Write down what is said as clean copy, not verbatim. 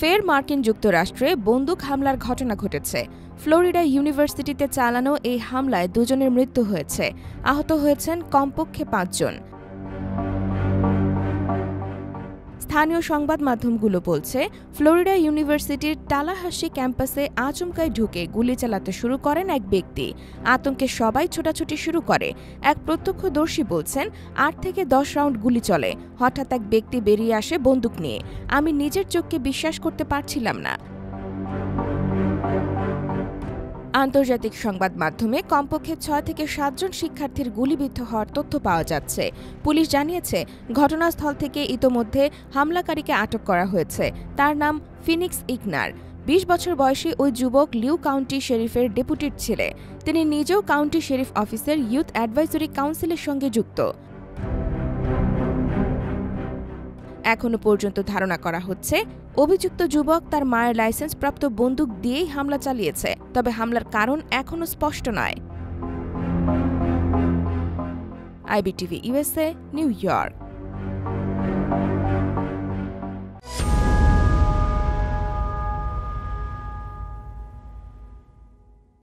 ফের মার্কিন যুক্তরাষ্ট্রে বন্দুক হামলার ঘটনা ঘটেছে। ফ্লোরিডা ইউনিভার্সিটিতে চালানো এই হামলায় দুজনের মৃত্যু হয়েছে, আহত হয়েছেন কমপক্ষে ৫ জন। স্থানীয় সংবাদ মাধ্যমগুলো বলছে, ফ্লোরিডা ইউনিভার্সিটির টালাহাসি ক্যাম্পাসে আচমকাই ঢুকে গুলি চালাতে শুরু করেন এক ব্যক্তি। আতঙ্কে সবাই ছোটাছুটি শুরু করে। এক প্রত্যক্ষদর্শী বলছেন, ৮ থেকে ১০ রাউন্ড গুলি চলে। হঠাৎ এক ব্যক্তি বেরিয়ে আসে বন্দুক নিয়ে। আমি নিজের চোখকে বিশ্বাস করতে পারছিলাম না। আন্তর্জাতিক সংবাদ মাধ্যমে কমপক্ষে ৬ থেকে ৭ জন শিক্ষার্থীর গুলিবিদ্ধ হওয়ার তথ্য পাওয়া যাচ্ছে। পুলিশ জানিয়েছে, ঘটনাস্থল থেকে ইতোমধ্যে হামলাকারীকে আটক করা হয়েছে। তার নাম ফিনিক্স ইগনার। ২০ বছর বয়সী ওই যুবক লিউ কাউন্টি শেরিফের ডেপুটির ছেলে। তিনি নিজেও কাউন্টি শেরিফ অফিসের ইউথ অ্যাডভাইজরি কাউন্সিলের সঙ্গে যুক্ত। এখনো পর্যন্ত ধারণা করা হচ্ছে, অভিযুক্ত যুবক তার মায়ের লাইসেন্সপ্রাপ্ত বন্দুক দিয়েই হামলা চালিয়েছে। তবে হামলার কারণ এখনো স্পষ্ট নয়। IBTV USA, new York.